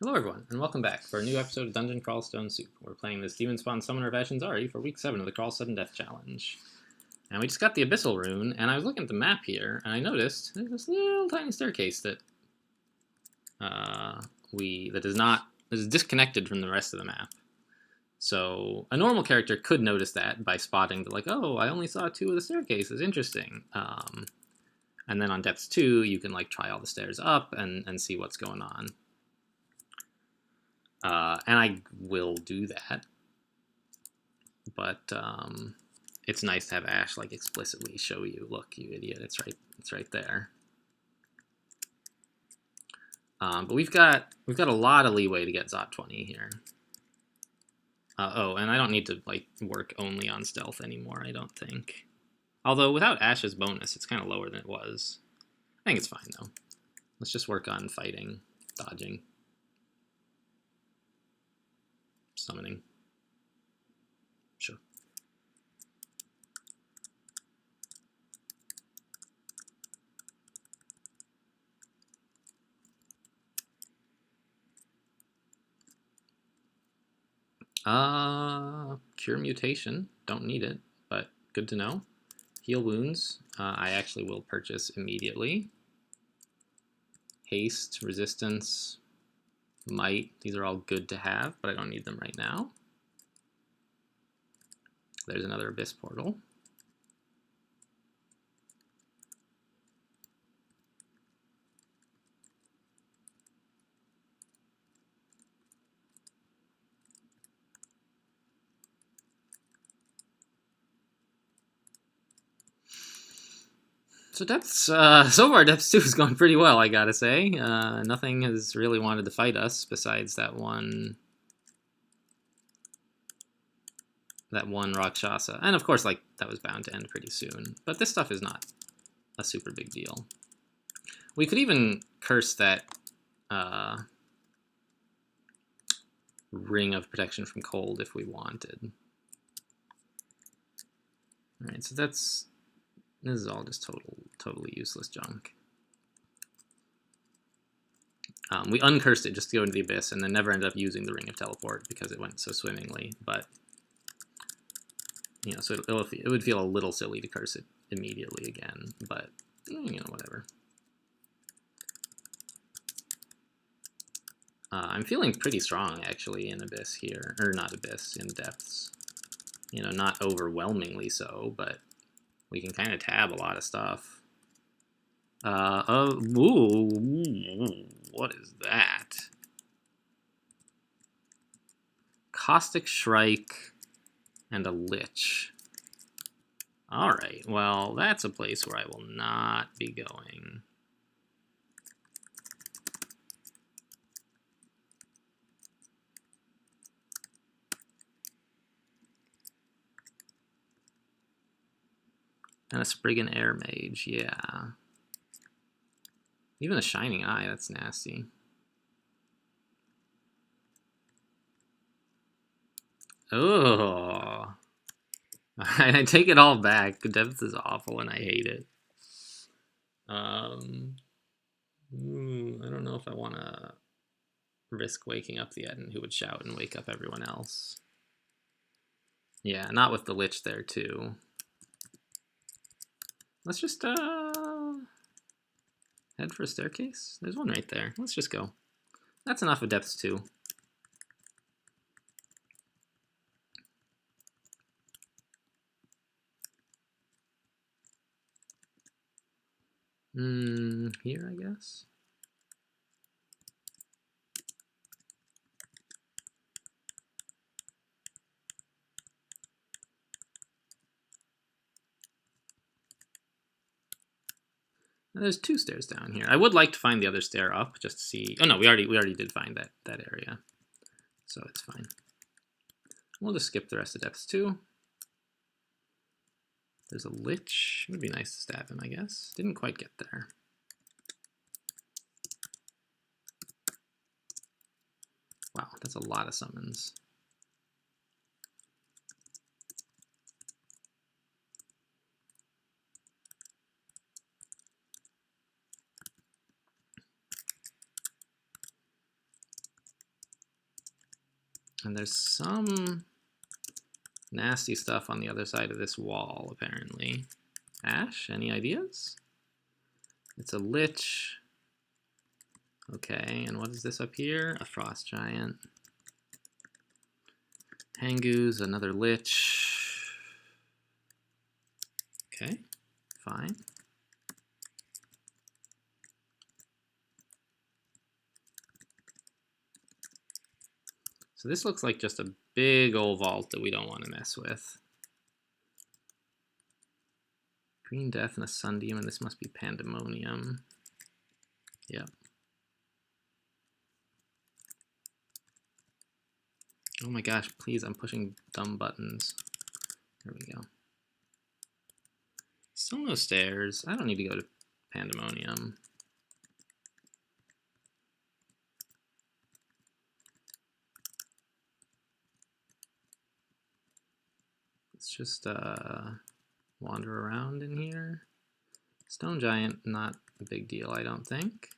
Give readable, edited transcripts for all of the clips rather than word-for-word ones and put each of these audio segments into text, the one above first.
Hello everyone, and welcome back for a new episode of Dungeon Crawl Stone Soup. We're playing this Demon Spawn Summoner of Ashen's for week 7 of the Crawl Sudden Death Challenge. And we just got the Abyssal Rune, and I was looking at the map here, and I noticed there's this little tiny staircase that is disconnected from the rest of the map. So a normal character could notice that by spotting that, like, oh, I only saw 2 of the staircases, interesting. And then on Depths 2, you can like try all the stairs up and see what's going on. And I will do that, but it's nice to have Ash like explicitly show you, look, you idiot, it's right there. But we've got a lot of leeway to get Zot 20 here. Oh, and I don't need to like work only on stealth anymore, I don't think. Although without Ash's bonus, it's kind of lower than it was. I think it's fine though. Let's just work on fighting, dodging, summoning. Sure. Cure mutation. Don't need it, but good to know. Heal wounds. I actually will purchase immediately. Haste, resistance, might. These are all good to have, but I don't need them right now. There's another Abyss portal. So so far Depths 2 is going pretty well, I gotta say. Nothing has really wanted to fight us besides that one Rakshasa. And of course, like, that was bound to end pretty soon. But this stuff is not a super big deal. We could even curse that Ring of Protection from Cold if we wanted. Alright, so this is all just totally useless junk. We uncursed it just to go into the Abyss, and then never ended up using the Ring of Teleport because it went so swimmingly. But you know, so it would feel a little silly to curse it immediately again. But you know, whatever. I'm feeling pretty strong actually in Abyss here, or not Abyss, in Depths. You know, not overwhelmingly so, but we can kind of tab a lot of stuff. Ooh, what is that? Caustic Shrike and a Lich. Alright, well, that's a place where I will not be going. And a Spriggan Air Mage, yeah. Even a Shining Eye, that's nasty. Oh. Alright, I take it all back. Depth is awful and I hate it. I don't know if I want to risk waking up the Eden who would shout and wake up everyone else. Yeah, not with the Lich there too. Let's just head for a staircase. There's one right there. Let's just go. That's enough of Depths 2. Here, I guess. There's 2 stairs down here. I would like to find the other stair up just to see. Oh no, we already did find that area, so it's fine. We'll just skip the rest of Depths 2. There's a Lich. It would be nice to stab him, I guess. Didn't quite get there. Wow, that's a lot of summons. And there's some nasty stuff on the other side of this wall, apparently. Ash, any ideas? It's a lich. Okay, and what is this up here? A frost giant. Hangoos, another lich. Okay, fine. So this looks like just a big old vault that we don't want to mess with. Green Death and a Sun Demon. This must be Pandemonium. Yep. Oh my gosh, please, I'm pushing dumb buttons. There we go. Still no stairs. I don't need to go to Pandemonium. Let's just wander around in here. Stone Giant, not a big deal, I don't think.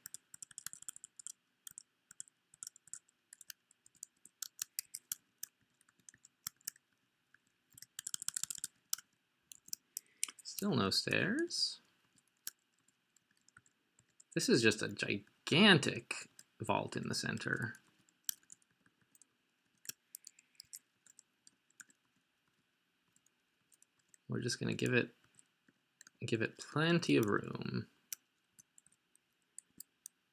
Still no stairs. This is just a gigantic vault in the center. We're just gonna give it plenty of room.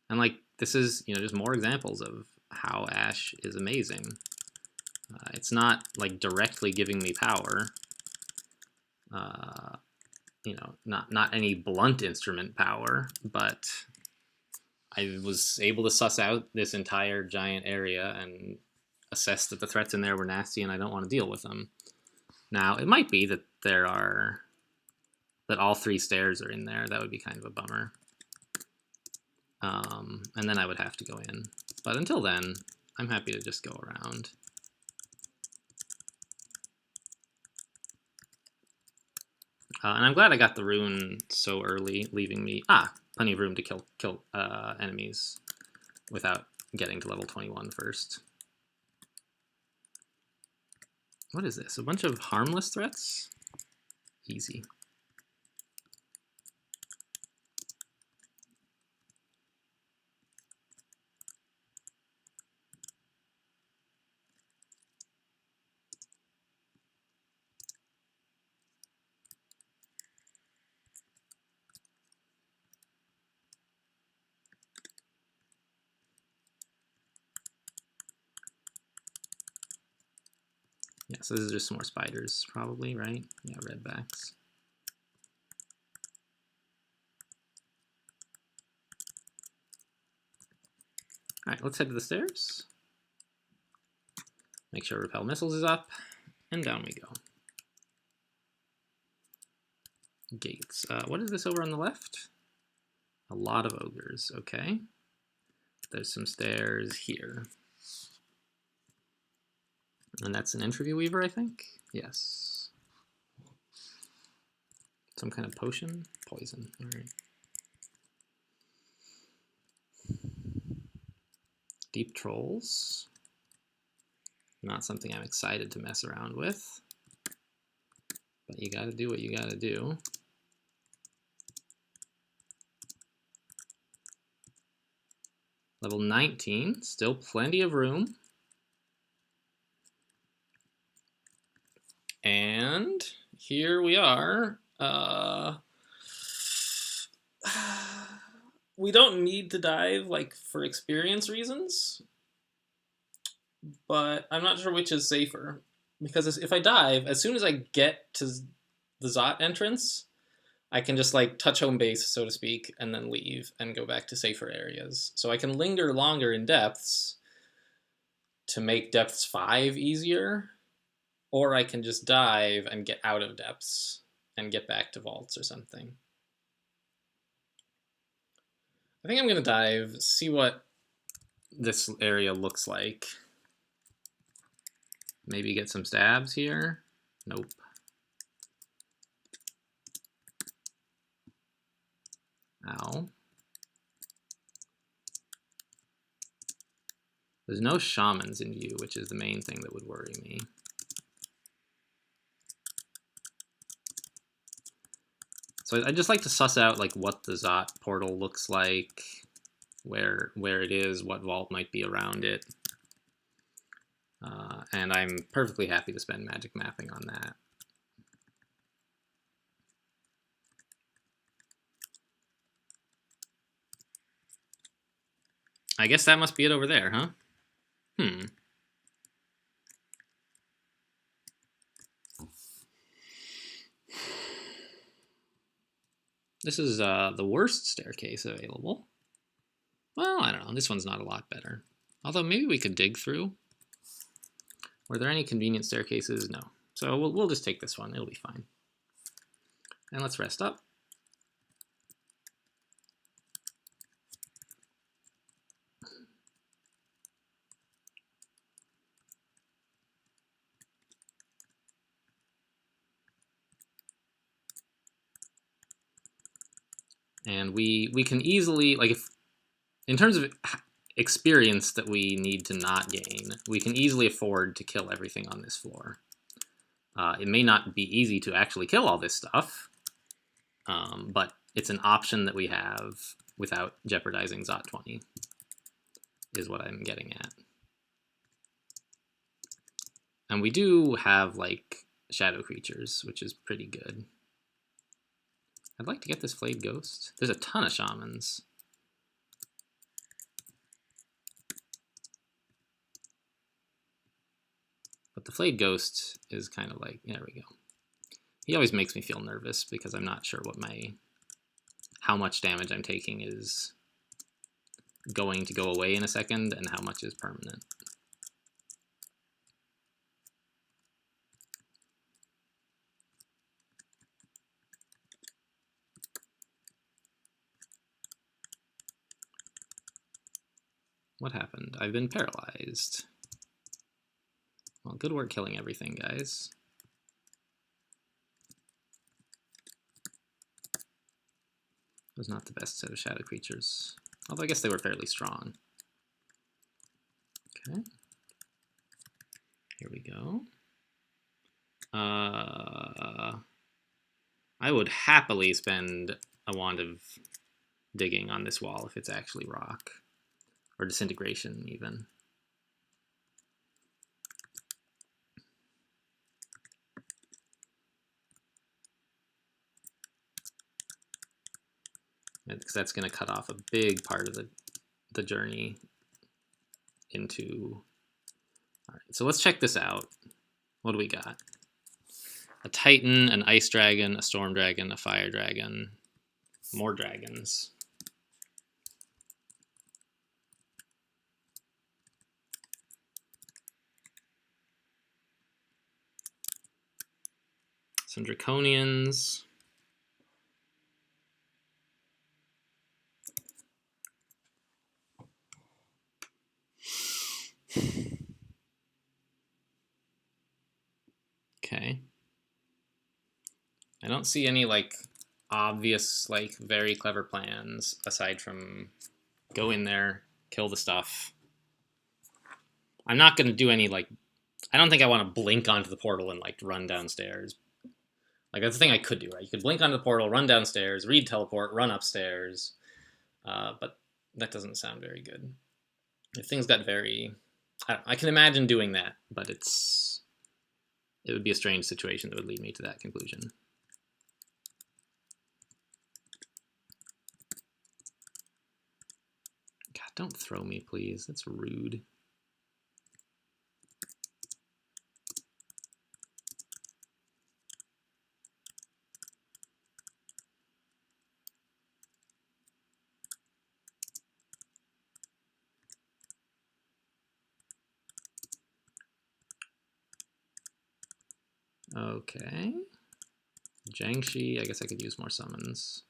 And like, this is, you know, just more examples of how Ash is amazing. It's not like directly giving me power. You know, not any blunt instrument power, but I was able to suss out this entire giant area and assess that the threats in there were nasty and I don't want to deal with them. Now, it might be that that all 3 stairs are in there. That would be kind of a bummer. And then I would have to go in. But until then, I'm happy to just go around. And I'm glad I got the rune so early, leaving me plenty of room to kill enemies without getting to level 21 first. What is this? A bunch of harmless threats? Easy. Yeah, so this is just some more spiders, probably, right? Yeah, redbacks. All right, let's head to the stairs. Make sure Repel Missiles is up, and down we go. Gates. What is this over on the left? A lot of ogres, okay. There's some stairs here. And that's an Entropy Weaver, I think? Yes. Some kind of potion? Poison, all right. Deep Trolls. Not something I'm excited to mess around with. But you gotta do what you gotta do. Level 19, still plenty of room. And here we are. We don't need to dive like for experience reasons, but I'm not sure which is safer. Because if I dive, as soon as I get to the Zot entrance, I can just like touch home base, so to speak, and then leave and go back to safer areas. So I can linger longer in depths to make depths 5 easier, or I can just dive and get out of depths and get back to vaults or something. I think I'm gonna dive, see what this area looks like. Maybe get some stabs here. Nope. Ow. There's no shamans in view, which is the main thing that would worry me. So I'd just like to suss out like what the Zot portal looks like, where it is, what vault might be around it. And I'm perfectly happy to spend magic mapping on that. I guess that must be it over there, huh? This is the worst staircase available. Well, I don't know. This one's not a lot better. Although maybe we could dig through. Were there any convenient staircases? No. So we'll just take this one. It'll be fine. And let's rest up. And we can easily, like, if in terms of experience that we need to not gain, we can easily afford to kill everything on this floor. It may not be easy to actually kill all this stuff, but it's an option that we have without jeopardizing Zot 20, is what I'm getting at. And we do have, like, shadow creatures, which is pretty good. I'd like to get this flayed ghost. There's a ton of shamans. But the flayed ghost is kind of like, there we go. He always makes me feel nervous because I'm not sure what how much damage I'm taking is going to go away in a second and how much is permanent. What happened? I've been paralyzed. Well, good work killing everything, guys. It was not the best set of shadow creatures. Although I guess they were fairly strong. Okay. Here we go. I would happily spend a wand of digging on this wall if it's actually rock. Or disintegration, even. Because that's going to cut off a big part of the journey into... Alright, so let's check this out. What do we got? A Titan, an Ice Dragon, a Storm Dragon, a Fire Dragon, more dragons. Some Draconians. Okay. I don't see any, like, obvious, like, very clever plans aside from go in there, kill the stuff. I'm not going to do any, like, I don't think I want to blink onto the portal and, like, run downstairs. Like, that's the thing I could do, right? You could blink onto the portal, run downstairs, read teleport, run upstairs. But that doesn't sound very good. If things got very... I can imagine doing that, but it would be a strange situation that would lead me to that conclusion. God, don't throw me, please. That's rude. Okay. Jiangxi, I guess I could use more summons.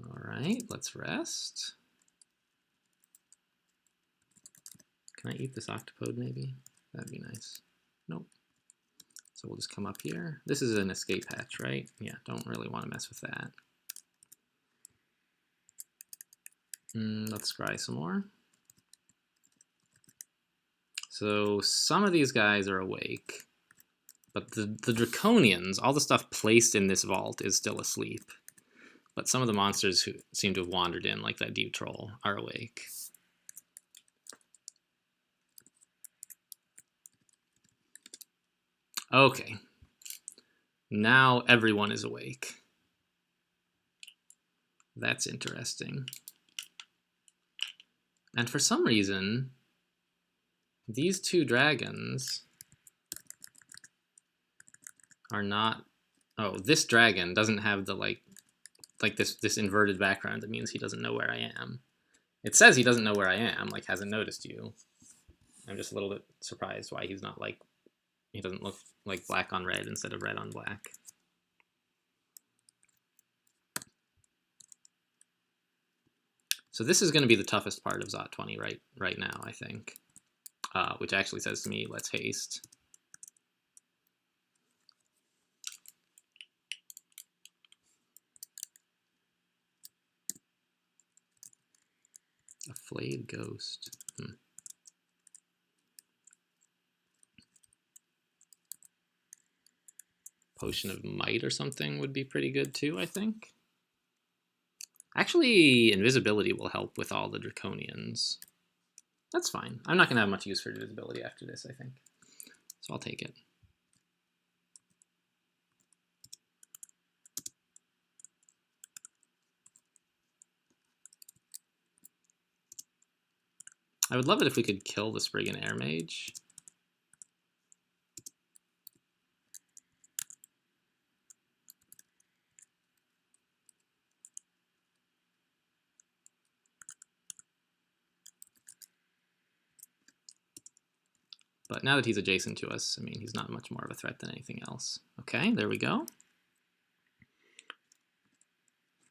Alright, let's rest. Can I eat this octopode maybe? That'd be nice. Nope. So we'll just come up here. This is an escape hatch, right? Yeah, don't really want to mess with that. Let's scry some more. So some of these guys are awake, but the Draconians, all the stuff placed in this vault is still asleep. But some of the monsters who seem to have wandered in, like that deep troll, are awake. Okay. Now everyone is awake. That's interesting. And for some reason, these two dragons are not... Oh, this dragon doesn't have the, like this inverted background that means he doesn't know where I am. It says he doesn't know where I am, like hasn't noticed you. I'm just a little bit surprised why he's not like... He doesn't look like black on red instead of red on black. So this is going to be the toughest part of Zot 20 right now, I think. Which actually says to me, let's haste. A flayed ghost. Potion of Might or something would be pretty good too, I think. Actually, invisibility will help with all the Draconians. That's fine. I'm not going to have much use for invisibility after this, I think. So I'll take it. I would love it if we could kill the Spriggan Air Mage. But now that he's adjacent to us, I mean, he's not much more of a threat than anything else. Okay, there we go.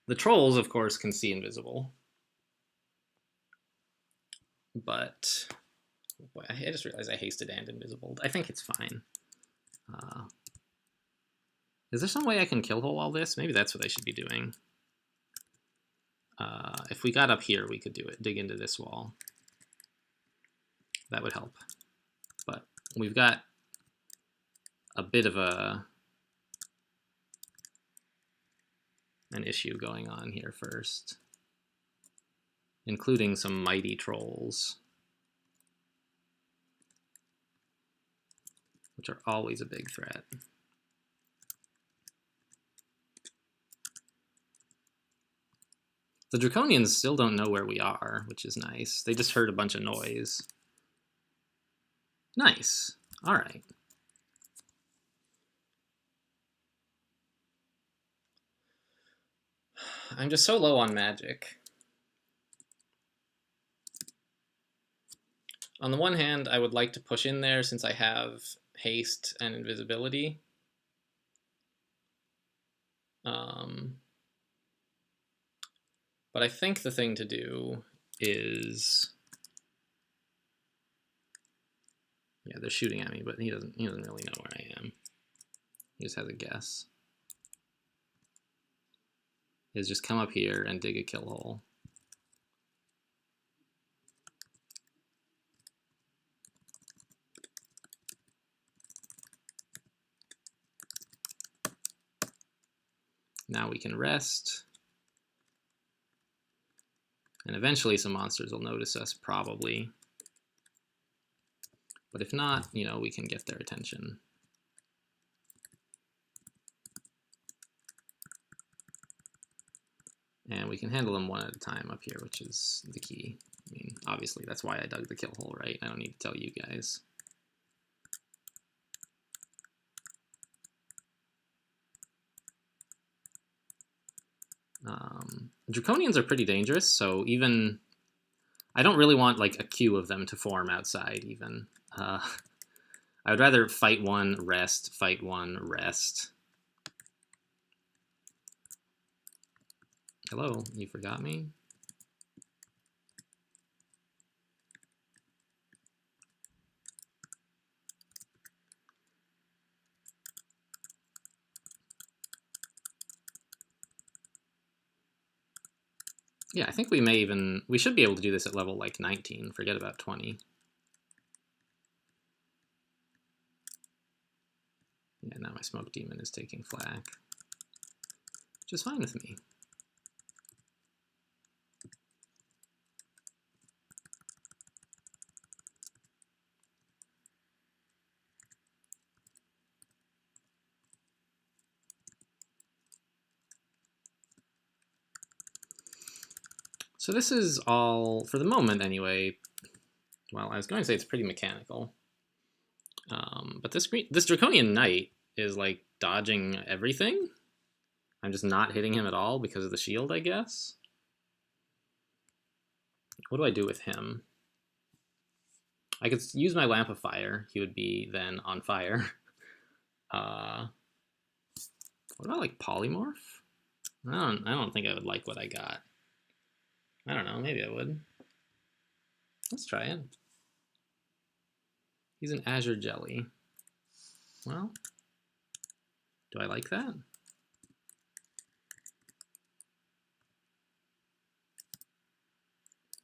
The trolls, of course, can see invisible. But boy, I just realized I hasted and invisible. I think it's fine. Is there some way I can kill hole all this? Maybe that's what I should be doing. If we got up here, we could do it. Dig into this wall. That would help. But we've got a bit of an issue going on here first, including some mighty trolls, which are always a big threat. The Draconians still don't know where we are, which is nice. They just heard a bunch of noise. Nice. All right. I'm just so low on magic. On the one hand, I would like to push in there since I have haste and invisibility. But I think the thing to do is... Yeah, they're shooting at me, but he doesn't really know where I am. He just has a guess. Is just come up here and dig a kill hole. Now we can rest. And eventually some monsters will notice us, probably. But if not, you know, we can get their attention. And we can handle them one at a time up here, which is the key. I mean, obviously, that's why I dug the kill hole, right? I don't need to tell you guys. Draconians are pretty dangerous, so even... I don't really want, like, a queue of them to form outside, even. I would rather fight one, rest, fight one, rest. Hello, you forgot me? Yeah, I think we should be able to do this at level like 19. Forget about 20. Yeah, now my smoke demon is taking flak, which is fine with me. So this is all, for the moment anyway, well, I was going to say it's pretty mechanical. But this Draconian Knight is like dodging everything. I'm just not hitting him at all because of the shield, I guess. What do I do with him? I could use my Lamp of Fire. He would be then on fire. What about like Polymorph? I don't think I would like what I got. I don't know, maybe I would. Let's try it. He's an Azure Jelly. Well, do I like that?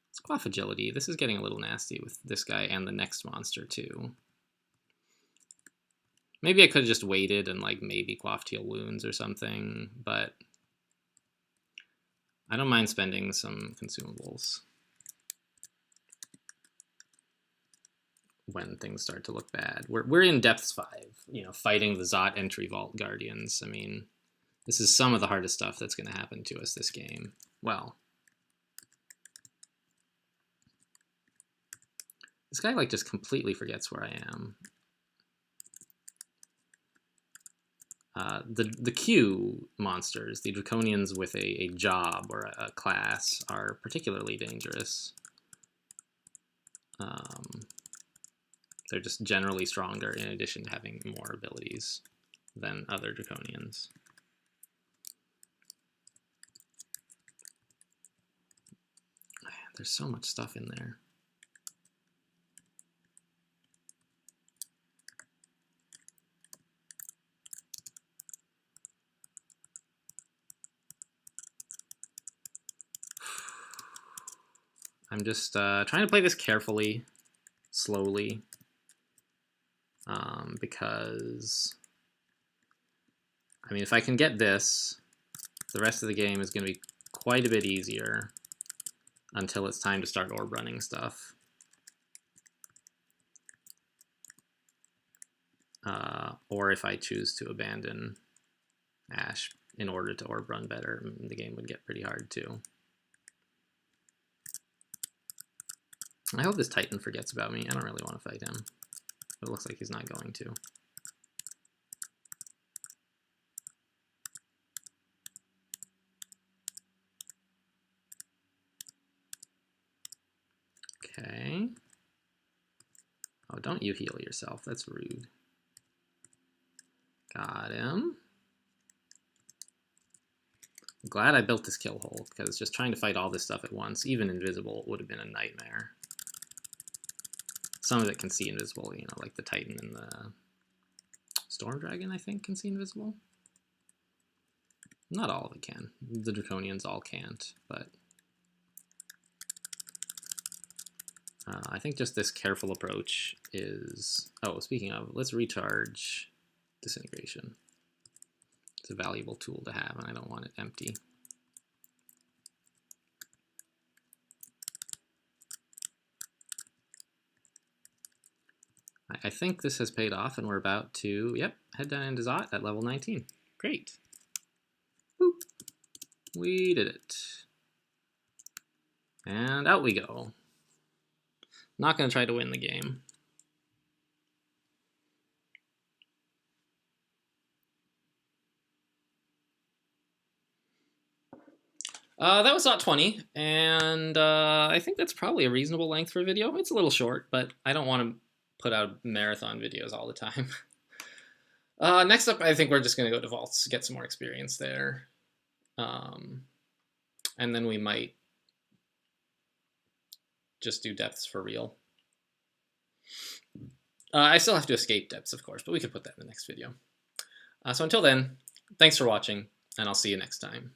Let's quaff Agility. This is getting a little nasty with this guy and the next monster too. Maybe I could have just waited and like maybe quaffed Heal Wounds or something, but I don't mind spending some consumables when things start to look bad. We're in Depths 5, you know, fighting the Zot Entry Vault Guardians. I mean, this is some of the hardest stuff that's going to happen to us this game. Well, this guy like just completely forgets where I am. The Q monsters, the Draconians with a job or a class, are particularly dangerous. They're just generally stronger in addition to having more abilities than other Draconians. There's so much stuff in there. I'm just trying to play this carefully, slowly, because, I mean, if I can get this, the rest of the game is going to be quite a bit easier until it's time to start orb running stuff. Or if I choose to abandon Ash in order to orb run better, the game would get pretty hard too. I hope this Titan forgets about me. I don't really want to fight him. It looks like he's not going to. Okay. Oh, don't you heal yourself. That's rude. Got him. I'm glad I built this kill hole, because just trying to fight all this stuff at once, even invisible, would have been a nightmare. Some of it can see invisible, you know, like the Titan and the Storm Dragon, I think, can see invisible. Not all of it can. The Draconians all can't, but I think just this careful approach is... Oh, speaking of, let's recharge Disintegration. It's a valuable tool to have, and I don't want it empty. I think this has paid off, and we're about to, yep, head down into Zot at level 19. Great. Boop. We did it. And out we go. Not going to try to win the game. That was Zot 20, and I think that's probably a reasonable length for a video. It's a little short, but I don't want to put out marathon videos all the time. Next up, I think we're just going to go to Vaults, get some more experience there. And then we might just do Depths for real. I still have to escape Depths, of course, but we could put that in the next video. So until then, thanks for watching, and I'll see you next time.